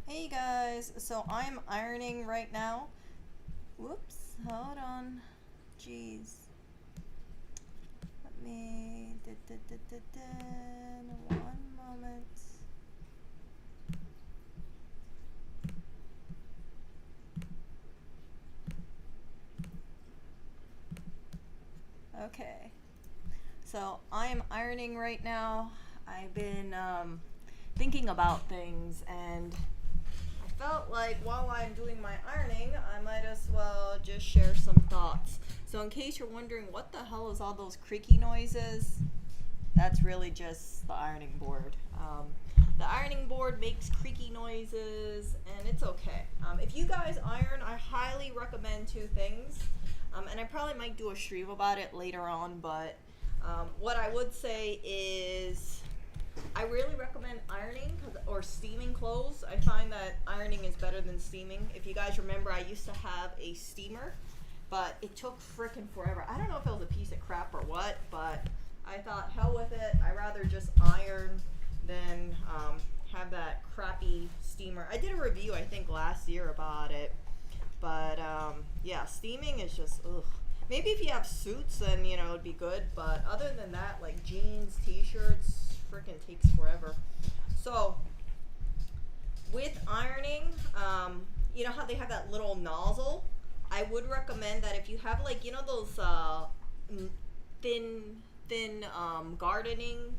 Hey guys, so I'm ironing right now. Whoops, hold on. Jeez. Let me. One moment. Okay. So I'm ironing right now. I've been thinking about things and I felt like while I'm doing my ironing, I might as well just share some thoughts. So, in case you're wondering what the hell is all those creaky noises, that's really just the ironing board. The ironing board makes creaky noises, and it's okay. If you guys iron, I highly recommend two things. And I probably might do a stream about it later on, but what I would say is I really recommend ironing or steaming clothes. I find that ironing is better than steaming. If you guys remember, I used to have a steamer, but it took frickin' forever. I don't know if it was a piece of crap or what, but I thought, hell with it. I'd rather just iron than have that crappy steamer. I did a review, I think, last year about it, but yeah, steaming is just ugh. Maybe if you have suits, then it'd be good. But other than that, like jeans, t-shirts, freaking takes forever. So with ironing, you know how they have that little nozzle? I would recommend that if you have like those thin gardening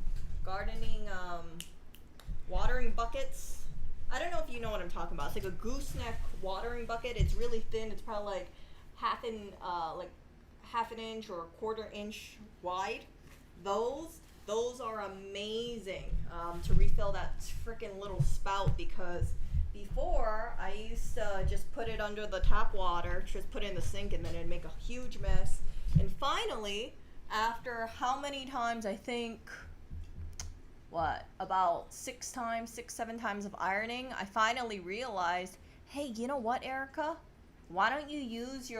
watering buckets. I don't know if you know what I'm talking about. It's like a gooseneck watering bucket. It's really thin. It's probably like half an inch or a quarter inch wide. Those are amazing to refill that freaking little spout, because before I used to just put it under the tap water, just put it in the sink, and then it'd make a huge mess. And finally, after how many times, I think about 7 times of ironing, I finally realized, hey, you know what, Erica? Why don't you use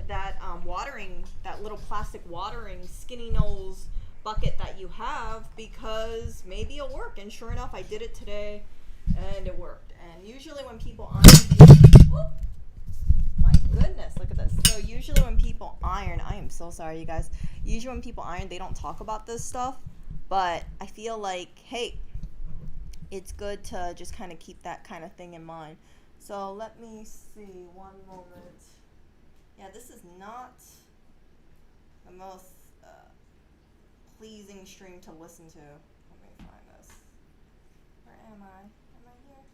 that little plastic watering skinny nose bucket that you have, because maybe it'll work. And sure enough, I did it today and it worked. And usually when people iron, oh my goodness, look at this. So usually when people iron, I am so sorry, you guys. Usually when people iron, they don't talk about this stuff, but I feel like, hey, it's good to just kind of keep that kind of thing in mind. So let me see, one moment. Yeah, this is not the most pleasing stream to listen to. Let me find this. Where am I? Am I here?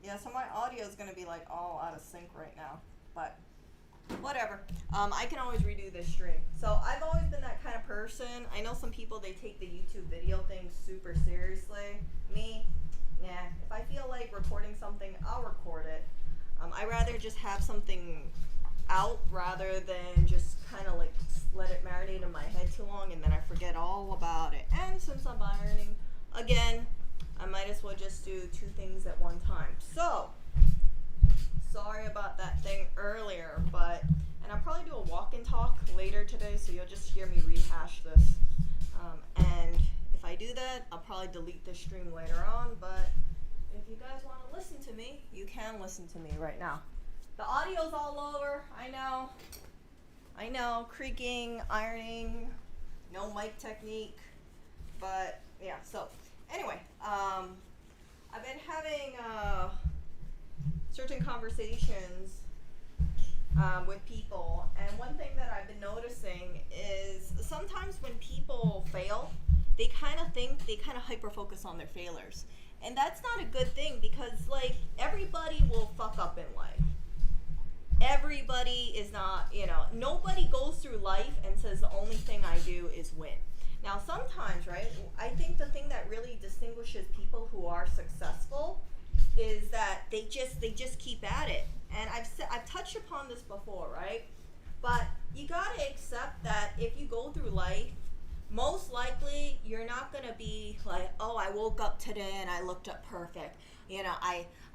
Yeah, so my audio is going to be like all out of sync right now, but whatever. I can always redo this stream. So I've always been that kind of person. I know some people, they take the YouTube video thing super seriously. Me, nah. If I feel like recording something, I'll record it. I'd rather just have something out rather than just kind of like let it marinate in my head too long and then I forget all about it. And since I'm ironing, again, I might as well just do two things at one time. So, sorry about that thing earlier, and I'll probably do a walk and talk later today, so you'll just hear me rehash this. And if I do that, I'll probably delete this stream later on, but if you guys want to listen to me, you can listen to me right now. The audio's all over, I know, creaking, ironing, no mic technique, but yeah, so anyway, I've been having certain conversations with people, and one thing that I've been noticing is sometimes when people fail, they kind of hyper focus on their failures, and that's not a good thing, because like everybody will fuck up in life. Everybody is not, nobody goes through life and says the only thing I do is win. Now sometimes, right, I think the thing that really distinguishes people who are successful is that they just keep at it. And I've touched upon this before, right? But you gotta accept that if you go through life, most likely you're not gonna be like, oh, I woke up today and I looked up perfect.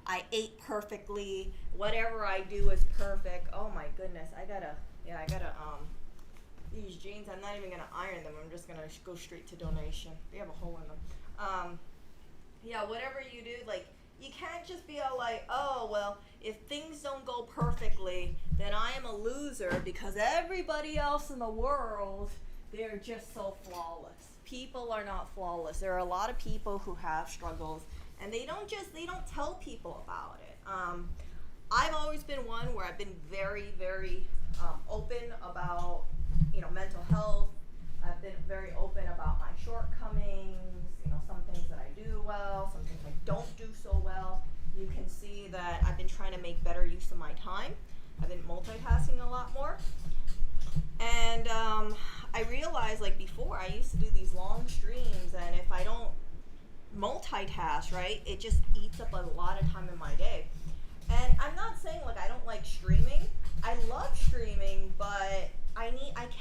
I ate perfectly. Whatever I do is perfect. Oh my goodness, I gotta these jeans, I'm not even gonna iron them. I'm just gonna go straight to donation. They have a hole in them. Yeah, whatever you do, like, you can't just be all like, oh, well, if things don't go perfectly, then I am a loser because everybody else in the world, they're just so flawless. People are not flawless. There are a lot of people who have struggles, and they don't tell people about it. I've always been one where I've been very, very open about, mental health. I've been very open about my shortcomings, some things that I do well, some things I don't do so well. You can see that I've been trying to make better use of my time. I've been multitasking a lot more. And I realized, like, before, I used to do these long streams, and if I don't multitask, right, it just eats up a lot of time in my day. And I'm not saying, like, I don't like streaming. I love streaming, but I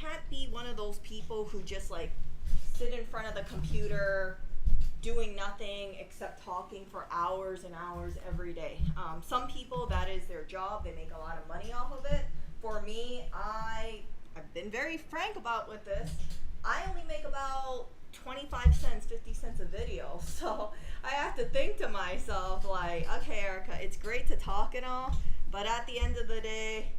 can't be one of those people who just, like, sit in front of the computer doing nothing except talking for hours and hours every day. Some people, that is their job. They make a lot of money off of it. For me, I've been very frank about with this. I only make about 25 cents, 50 cents a video. So I have to think to myself, like, okay, Erica, it's great to talk and all, but at the end of the day,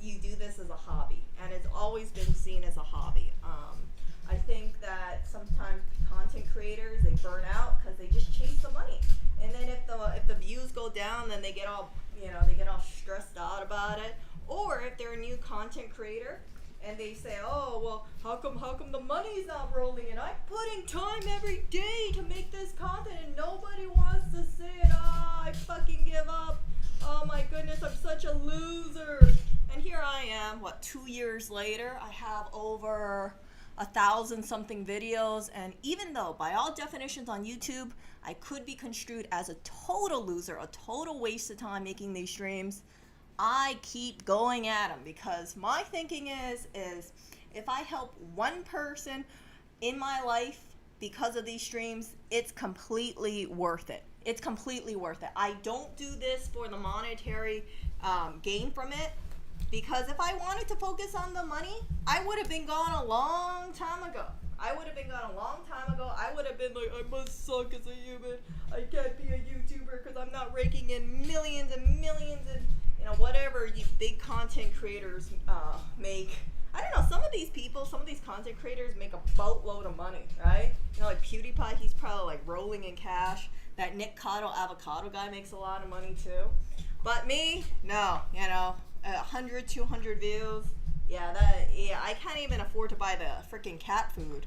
you do this as a hobby, and it's always been seen as a hobby. I think that sometimes content creators, they burn out because they just chase the money, and then if the views go down, then they get all stressed out about it. Or if they're a new content creator and they say, oh, well, how come the money's not rolling in? I'm putting time every day to make this content and nobody wants to see it. I fucking give up. Oh my goodness, I'm such a loser. And here I am, 2 years later, I have over 1,000 something videos, and even though by all definitions on YouTube, I could be construed as a total loser, a total waste of time making these streams, I keep going at them because my thinking is if I help one person in my life because of these streams, it's completely worth it. It's completely worth it. I don't do this for the monetary gain from it, because if I wanted to focus on the money, I would have been gone a long time ago. I would have been like, I must suck as a human. I can't be a YouTuber because I'm not raking in millions and millions and whatever you big content creators make. I don't know, some of these content creators make a boatload of money, right? Like PewDiePie, he's probably like rolling in cash. That Nick Cotto avocado guy makes a lot of money too. But me, no, 100, 200 views. I can't even afford to buy the freaking cat food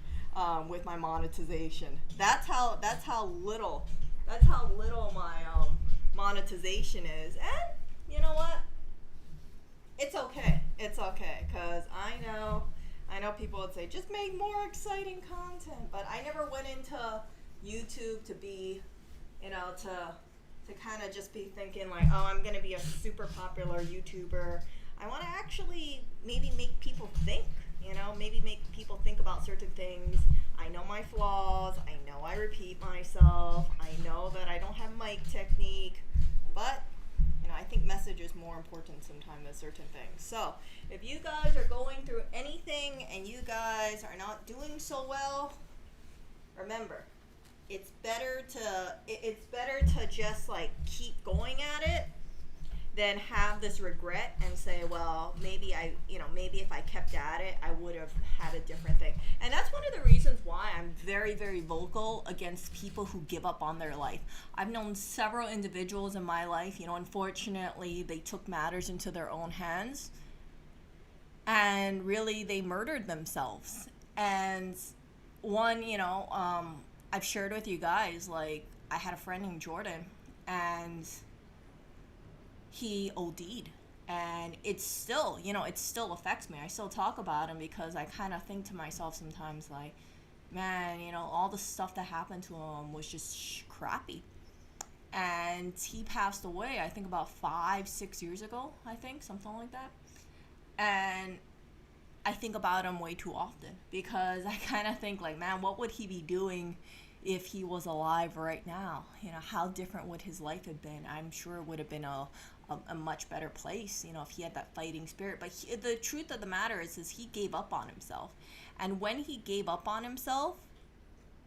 with my monetization. That's how little my monetization is. And you know what? It's okay, because I know people would say, just make more exciting content, but I never went into YouTube to be, to kind of just be thinking like, oh, I'm going to be a super popular YouTuber. I want to actually maybe make people think, maybe make people think about certain things. I know my flaws, I know I repeat myself, I know that I don't have mic technique, but I think message is more important sometimes than certain things. So if you guys are going through anything and you guys are not doing so well, remember, it's better to just like keep going at it than have this regret and say, well, maybe if I kept at it, I would have had a different thing. And that's one of the reasons why I'm very, very vocal against people who give up on their life. I've known several individuals in my life, unfortunately, they took matters into their own hands and really they murdered themselves. And one, I've shared with you guys, like, I had a friend named Jordan, and he OD'd, and it's still, it still affects me. I still talk about him because I kind of think to myself sometimes, like, man, all the stuff that happened to him was just crappy. And he passed away, I think about 5-6 years ago, I think, something like that. And I think about him way too often because I kind of think like, man, what would he be doing if he was alive right now? How different would his life have been? I'm sure it would have been a a much better place, if he had that fighting spirit. But the truth of the matter is he gave up on himself. And when he gave up on himself,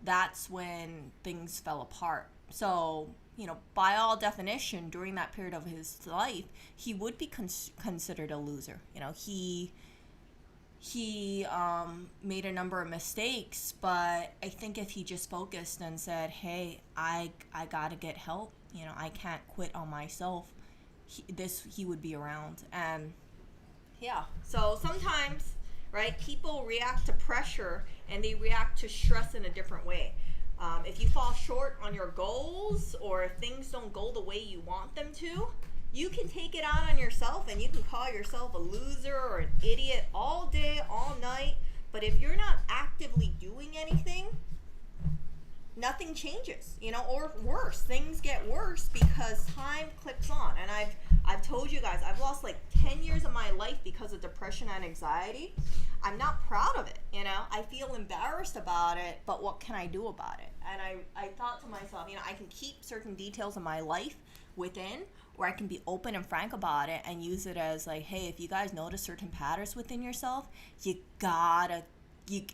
that's when things fell apart. So, by all definition, during that period of his life, he would be considered a loser. He made a number of mistakes, but I think if he just focused and said, hey, I gotta get help, I can't quit on myself, he would be around. And yeah, so sometimes, right, people react to pressure and they react to stress in a different way. If you fall short on your goals, or if things don't go the way you want them to, you can take it out on yourself and you can call yourself a loser or an idiot all day, all night. But if you're not actively doing anything, nothing changes, or worse, things get worse because time clicks on. And I've told you guys, I've lost like 10 years of my life because of depression and anxiety. I'm not proud of it, I feel embarrassed about it, but what can I do about it? And I thought to myself, I can keep certain details of my life within, or I can be open and frank about it and use it as like, hey, if you guys notice certain patterns within yourself,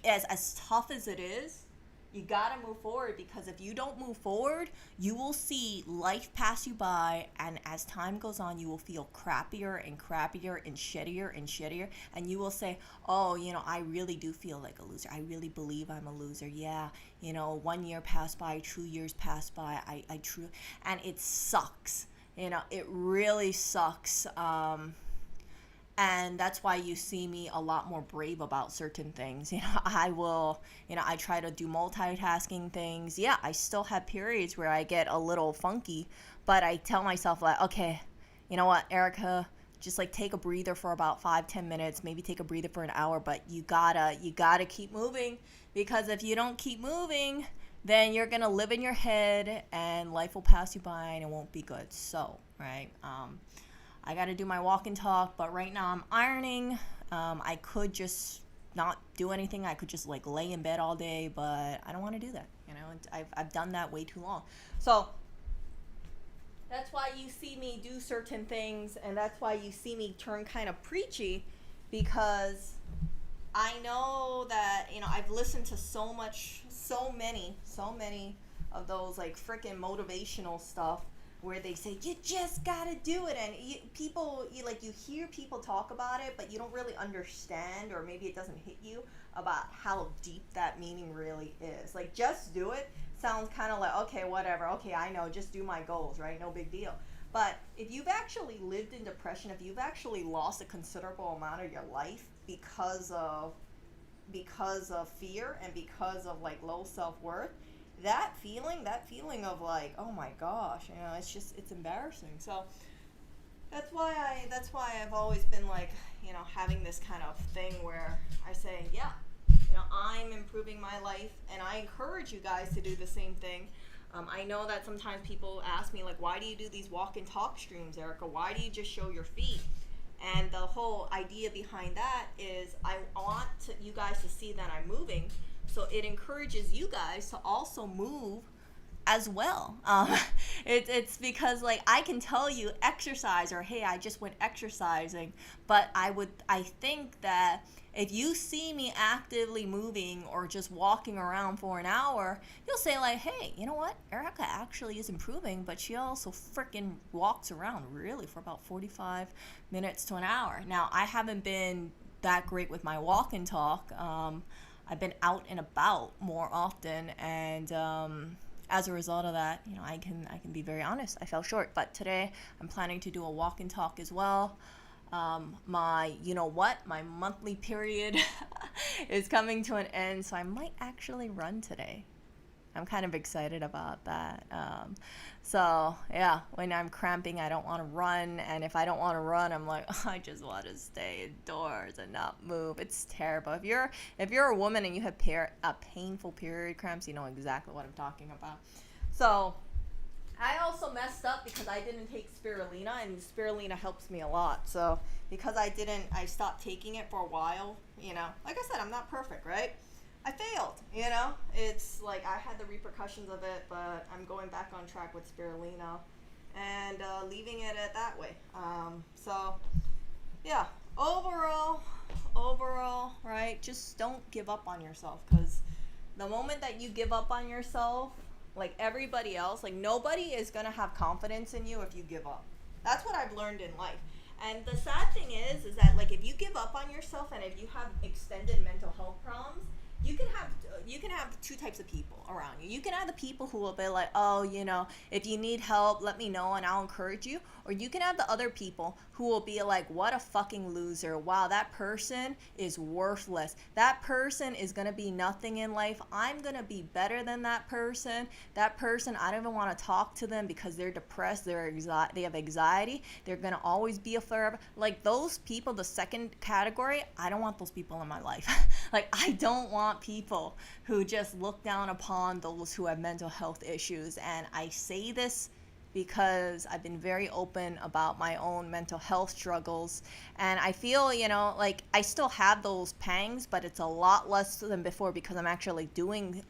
as tough as it is, you gotta move forward, because if you don't move forward, you will see life pass you by, and as time goes on, you will feel crappier and crappier and shittier, and you will say, oh, I really do feel like a loser. I really believe I'm a loser. Yeah, 1 year passed by, 2 years passed by, and it sucks. It really sucks. And that's why you see me a lot more brave about certain things. I try to do multitasking things. Yeah, I still have periods where I get a little funky, but I tell myself like, okay, you know what, Erica, just like take a breather for about 5-10 minutes, maybe take a breather for an hour, but you gotta keep moving, because if you don't keep moving, then you're gonna live in your head and life will pass you by and it won't be good. So, right, I got to do my walk and talk, but right now I'm ironing. I could just not do anything. I could just like lay in bed all day, but I don't want to do that. I've done that way too long. So that's why you see me do certain things, and that's why you see me turn kind of preachy, because I know that, I've listened to so many of those like freaking motivational stuff, where they say, you just gotta do it. And you hear people talk about it, but you don't really understand, or maybe it doesn't hit you about how deep that meaning really is. Like, just do it sounds kind of like, okay, whatever. Okay, I know, just do my goals, right? No big deal. But if you've actually lived in depression, if you've actually lost a considerable amount of your life because of fear and because of like low self-worth, that feeling of like, oh my gosh, it's embarrassing. So that's why I've always been like, having this kind of thing where I say, yeah, I'm improving my life, and I encourage you guys to do the same thing. I know that sometimes people ask me like, why do you do these walk and talk streams, Erica? Why do you just show your feet? And the whole idea behind that is I want you guys to see that I'm moving, so it encourages you guys to also move as well. It's because like I can tell you exercise, or hey, I just went exercising, but I think that if you see me actively moving or just walking around for an hour, you'll say like, hey, you know what? Erica actually is improving, but she also freaking walks around really for about 45 minutes to an hour. Now, I haven't been that great with my walk and talk. I've been out and about more often, and as a result of that, I can be very honest, I fell short. But today I'm planning to do a walk and talk as well. My monthly period is coming to an end, so I might actually run today. I'm kind of excited about that. So yeah, when I'm cramping, I don't want to run, and if I don't want to run, I'm like, I just want to stay indoors and not move. It's terrible. If you're a woman and you have painful period cramps, you know exactly what I'm talking about. So I also messed up because I didn't take spirulina, and spirulina helps me a lot. So because I stopped taking it for a while. Like I said, I'm not perfect, right? I failed, It's like I had the repercussions of it, but I'm going back on track with spirulina. and leaving it at that way. So yeah, overall, right? Just don't give up on yourself, because the moment that you give up on yourself, like everybody else, like nobody is gonna have confidence in you if you give up. That's what I've learned in life. And the sad thing is that like if you give up on yourself and if you have extended mental health problems, you can have two types of people around you. You can have the people who will be like, oh, if you need help, let me know and I'll encourage you. Or you can have the other people who will be like, what a fucking loser. Wow, that person is worthless. That person is going to be nothing in life. I'm going to be better than that person. That person, I don't even want to talk to them because they're depressed, they have anxiety. They're going to always be a forever. Like those people, the second category, I don't want those people in my life. Like I don't want people who just look down upon those who have mental health issues. And I say this because I've been very open about my own mental health struggles. And I feel, like I still have those pangs, but it's a lot less than before because I'm actually doing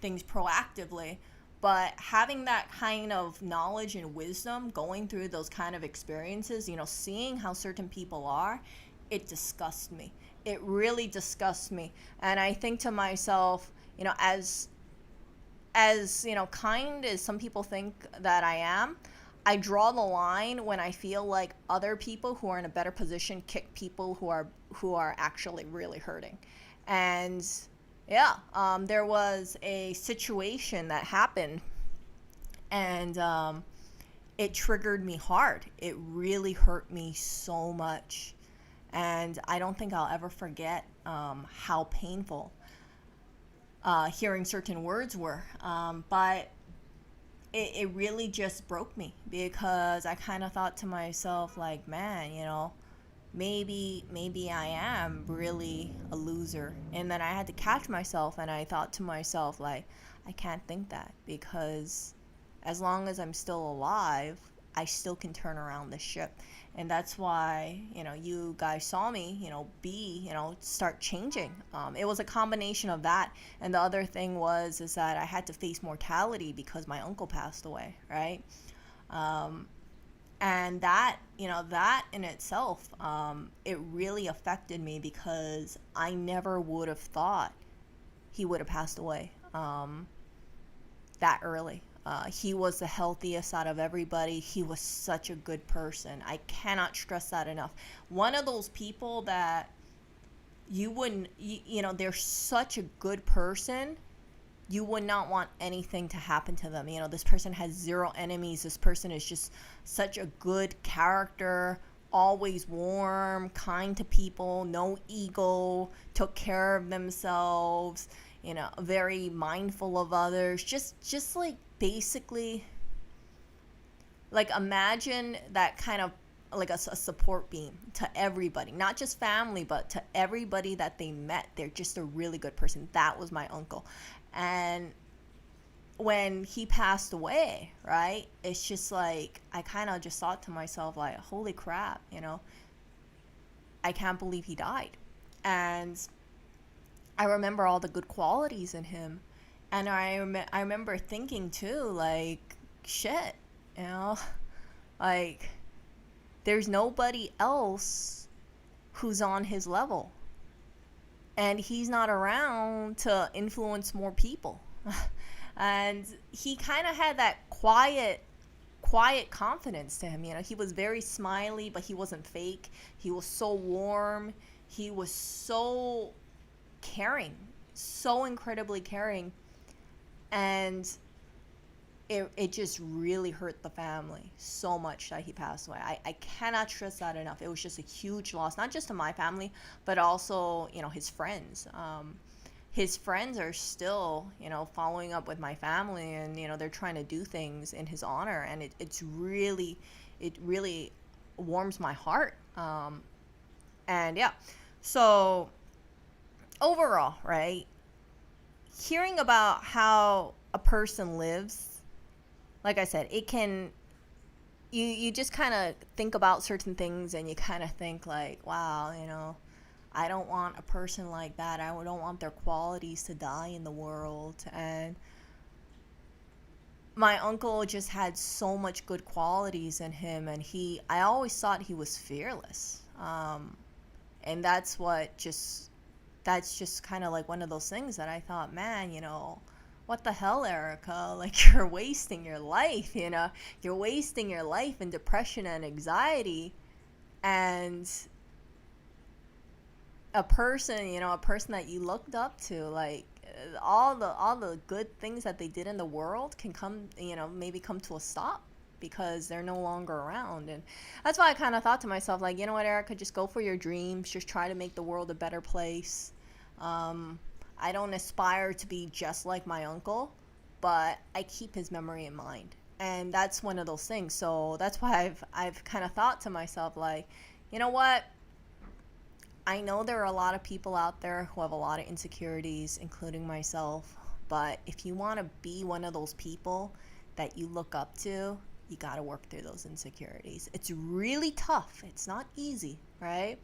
things proactively. But having that kind of knowledge and wisdom, going through those kind of experiences, seeing how certain people are, it disgusts me. It really disgusts me. And I think to myself, as kind as some people think that I am, I draw the line when I feel like other people who are in a better position kick people who are actually really hurting. And yeah, there was a situation that happened, and it triggered me hard. It really hurt me so much, and I don't think I'll ever forget how painful hearing certain words were. But it really just broke me because I kind of thought to myself, like, man, maybe I am really a loser. And then I had to catch myself, and I thought to myself, like, I can't think that, because as long as I'm still alive, I still can turn around the ship. And that's why, you guys saw me, start changing. It was a combination of that. And the other thing is that I had to face mortality because my uncle passed away, right? And that in itself, it really affected me because I never would have thought he would have passed away that early. He was the healthiest out of everybody. He was such a good person. I cannot stress that enough. One of those people that you wouldn't, they're such a good person, you would not want anything to happen to them. This person has zero enemies. This person is just such a good character, always warm, kind to people, no ego, took care of themselves, very mindful of others. Just like basically, like imagine that kind of like a support beam to everybody, not just family, but to everybody that they met. They're just a really good person. That was my uncle. And when he passed away, right, it's just like I kind of just thought to myself, like, holy crap, I can't believe he died. And I remember all the good qualities in him. And I remember thinking too, like, shit, like, there's nobody else who's on his level. And he's not around to influence more people. And he kind of had that quiet confidence to him. He was very smiley, but he wasn't fake. He was so warm. He was so caring, so incredibly caring. And it just really hurt the family so much that he passed away. I cannot stress that enough. It was just a huge loss, not just to my family, but also, his friends. His friends are still, following up with my family, and, they're trying to do things in his honor. And it really warms my heart. And yeah, so overall, right, hearing about how a person lives, like I said, it can, you just kind of think about certain things, and you kind of think like, wow, I don't want a person like that. I don't want their qualities to die in the world. And my uncle just had so much good qualities in him, and I always thought he was fearless. And that's just kind of like one of those things that I thought, man, what the hell, Erica? Like, you're wasting your life, you're wasting your life in depression and anxiety. And a person that you looked up to, like, all the good things that they did in the world can come, maybe come to a stop because they're no longer around. And that's why I kind of thought to myself, like, you know what, Erica, just go for your dreams, just try to make the world a better place. I don't aspire to be just like my uncle, but I keep his memory in mind, and that's one of those things. So that's why I've kind of thought to myself, like, you know what, I know there are a lot of people out there who have a lot of insecurities, including myself. But if you want to be one of those people that you look up to, you got to work through those insecurities. It's really tough. It's not easy, right?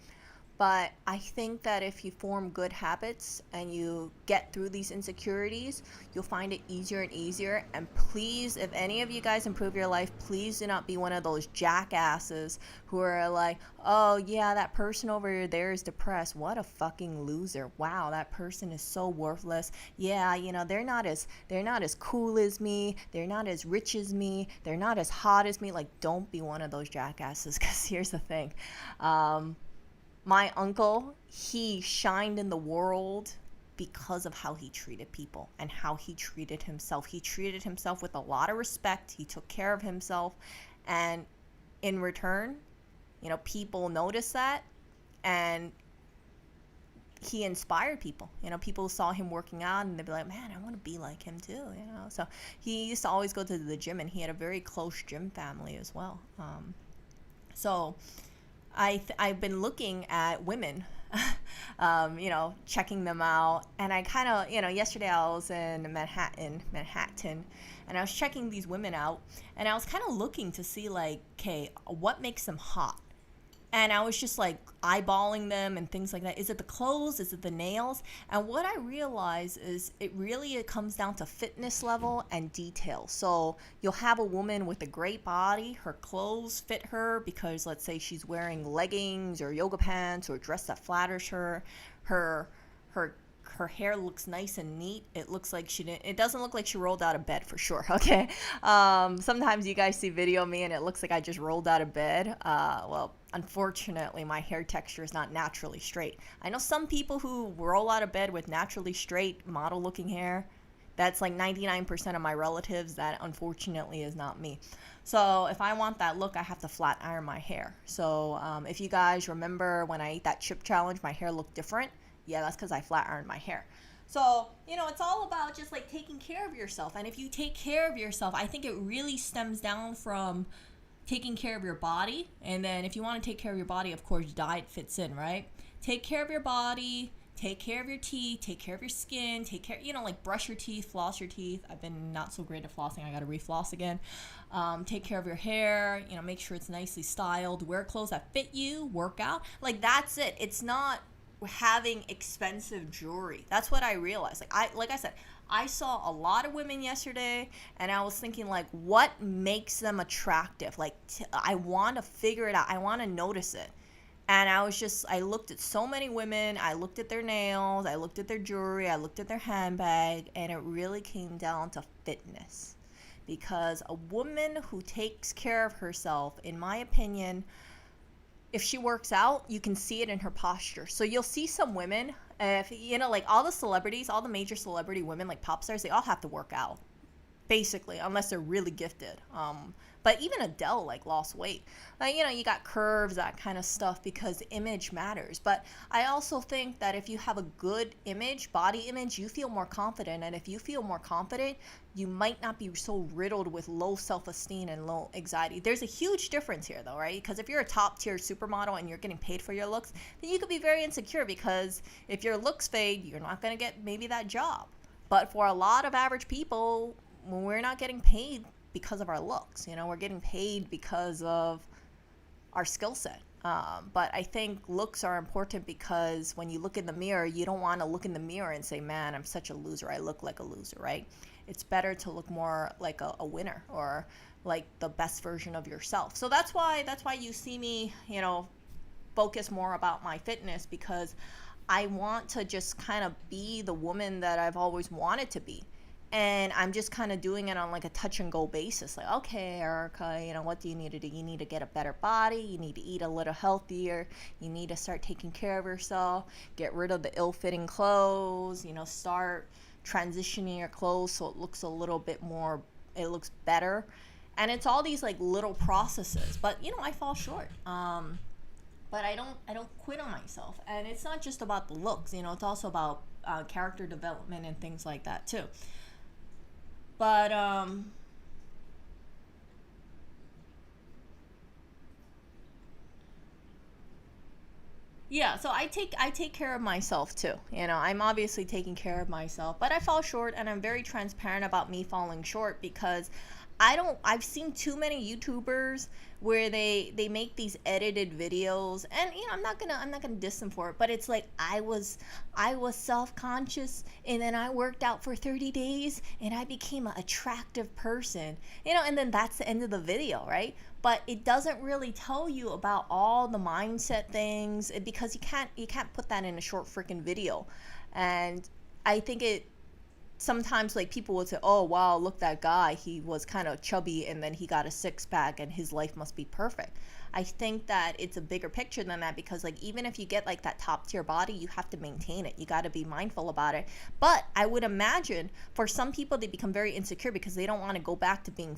But I think that if you form good habits and you get through these insecurities, you'll find it easier and easier. And please, if any of you guys improve your life, please do not be one of those jackasses who are like, oh yeah, that person over there is depressed. What a fucking loser. Wow, that person is so worthless. Yeah, they're not as cool as me. They're not as rich as me. They're not as hot as me. Like, don't be one of those jackasses, because here's the thing. My uncle, he shined in the world because of how he treated people and how he treated himself. He treated himself with a lot of respect. He took care of himself. And in return, people noticed that, and he inspired people. People saw him working out and they'd be like, man, I want to be like him too, So he used to always go to the gym, and he had a very close gym family as well. So I've been looking at women, checking them out. And I kind of, yesterday I was in Manhattan, and I was checking these women out, and I was kind of looking to see, like, okay, what makes them hot? And I was just like eyeballing them and things like that. Is it the clothes? Is it the nails? And what I realize is it comes down to fitness level and detail. So you'll have a woman with a great body. Her clothes fit her because, let's say, she's wearing leggings or yoga pants or a dress that flatters her. Her hair looks nice and neat. It doesn't look like she rolled out of bed, for sure, okay? Sometimes you guys see video of me and it looks like I just rolled out of bed. Well, unfortunately, my hair texture is not naturally straight. I know some people who roll out of bed with naturally straight, model-looking hair. That's like 99% of my relatives. That, unfortunately, is not me. So if I want that look, I have to flat iron my hair. So if you guys remember when I ate that chip challenge, my hair looked different. Yeah, that's because I flat ironed my hair. So, it's all about just like taking care of yourself. And if you take care of yourself, I think it really stems down from taking care of your body. And then if you want to take care of your body, of course, diet fits in, right? Take care of your body, take care of your teeth, take care of your skin, take care, like brush your teeth, floss your teeth. I've been not so great at flossing. I got to refloss again. Take care of your hair, make sure it's nicely styled, wear clothes that fit you, work out. Like, that's it. It's not having expensive jewelry. That's what I realized. Like I said, I saw a lot of women yesterday, and I was thinking, like, what makes them attractive? Like, I want to figure it out. I want to notice it. And I looked at so many women. I looked at their nails. I looked at their jewelry. I looked at their handbag. And it really came down to fitness. Because a woman who takes care of herself, in my opinion, if she works out, you can see it in her posture. So you'll see some women, like all the major celebrity women, like pop stars, they all have to work out, basically, unless they're really gifted. But even Adele, like, lost weight. You got curves, that kind of stuff, because image matters. But I also think that if you have a good body image, you feel more confident. And if you feel more confident, you might not be so riddled with low self-esteem and low anxiety. There's a huge difference here, though, right? Because if you're a top-tier supermodel and you're getting paid for your looks, then you could be very insecure, because if your looks fade, you're not going to get maybe that job. But for a lot of average people, we're not getting paid because of our looks. We're getting paid because of our skill set. But I think looks are important, because when you look in the mirror, you don't want to look in the mirror and say, man, I'm such a loser. I look like a loser, right? it's better to look more like a winner, or like the best version of yourself. So that's why you see me, focus more about my fitness, because I want to just kind of be the woman that I've always wanted to be. And I'm just kind of doing it on like a touch and go basis. Like, okay, Erica, what do you need to do? You need to get a better body. You need to eat a little healthier. You need to start taking care of yourself. Get rid of the ill-fitting clothes. Start transitioning your clothes so it looks a little bit more, it looks better. And it's all these like little processes. But, I fall short. But I don't quit on myself. And it's not just about the looks. It's also about character development and things like that too. But yeah, so I take care of myself too. I'm obviously taking care of myself, but I fall short, and I'm very transparent about me falling short, because I've seen too many YouTubers where they make these edited videos, and I'm not gonna diss them for it, but it's like I was self-conscious, and then I worked out for 30 days and I became an attractive person, and then that's the end of the video, right? But it doesn't really tell you about all the mindset things, because you can't put that in a short freaking video. And I think it sometimes, like, people would say, oh wow, look, that guy, he was kind of chubby and then he got a six-pack and his life must be perfect. I think that it's a bigger picture than that, because like, even if you get like that top tier body, you have to maintain it. You got to be mindful about it. But I would imagine for some people, they become very insecure because they don't want to go back to being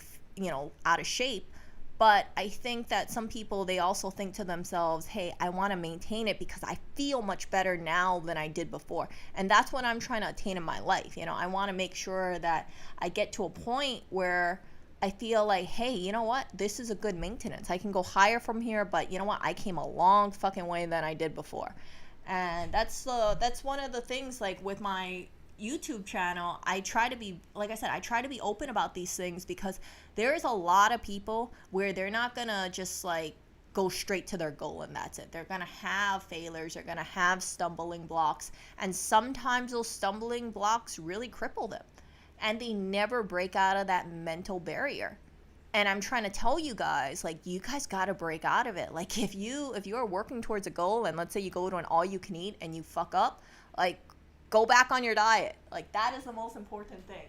out of shape. But I think that some people, they also think to themselves, hey, I want to maintain it because I feel much better now than I did before. And that's what I'm trying to attain in my life. I want to make sure that I get to a point where I feel like, hey, you know what? This is a good maintenance. I can go higher from here, but you know what? I came a long fucking way than I did before. And that's one of the things, like, with my YouTube channel, I try to be, like I said, I try to be open about these things, because there's a lot of people where they're not gonna just like go straight to their goal and that's it. They're gonna have failures, they're gonna have stumbling blocks, and sometimes those stumbling blocks really cripple them, and they never break out of that mental barrier. And I'm trying to tell you guys, like, you guys got to break out of it. Like, if you are working towards a goal, and let's say you go to an all you can eat and you fuck up, like, go back on your diet. Like, that is the most important thing.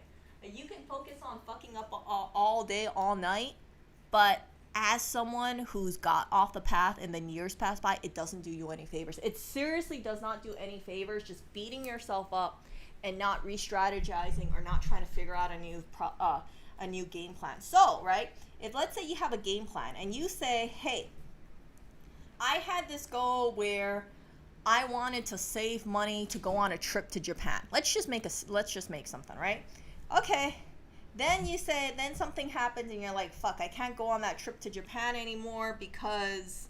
You can focus on fucking up all day, all night, but as someone who's got off the path and then years pass by, it doesn't do you any favors. It seriously does not do any favors, just beating yourself up and not re-strategizing, or not trying to figure out a new game plan. So, right, if let's say you have a game plan and you say, hey, I had this goal where I wanted to save money to go on a trip to Japan. Let's just make something, right? Okay. Then you say, then something happens and you're like, fuck, I can't go on that trip to Japan anymore because,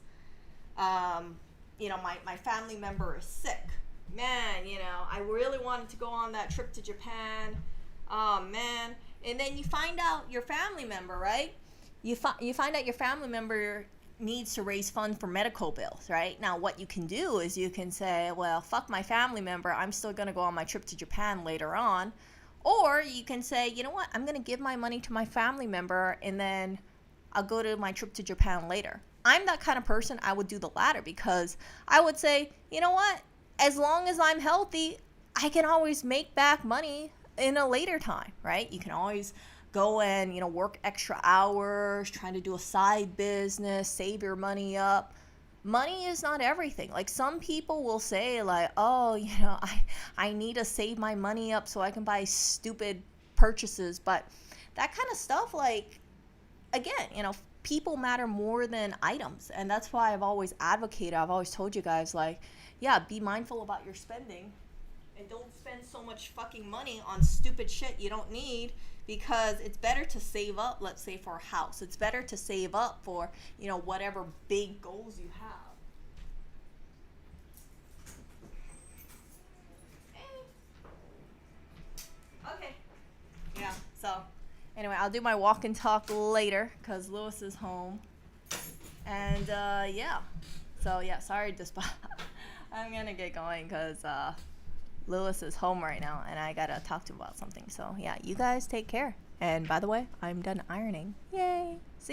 my family member is sick. Man, I really wanted to go on that trip to Japan. Oh, man. And then you find out your family member, right? You find out your family member needs to raise funds for medical bills, right? Now, what you can do is you can say, well, fuck my family member, I'm still going to go on my trip to Japan later on. Or you can say, you know what, I'm going to give my money to my family member and then I'll go to my trip to Japan later. I'm that kind of person. I would do the latter, because I would say, you know what, as long as I'm healthy, I can always make back money in a later time, right? You can always go and, work extra hours, trying to do a side business, save your money up. Money is not everything. Like, some people will say, like, oh, I need to save my money up so I can buy stupid purchases. But that kind of stuff, like, again, people matter more than items. And that's why I've always advocated, I've always told you guys, like, yeah, be mindful about your spending. And don't spend so much fucking money on stupid shit you don't need, because it's better to save up, let's say, for a house. It's better to save up for, whatever big goals you have. Okay. Yeah, so anyway, I'll do my walk and talk later because Lewis is home. And yeah. So yeah, sorry, I'm going to get going because Lewis is home right now, and I gotta talk to him about something. So yeah, you guys take care. And by the way, I'm done ironing. Yay! See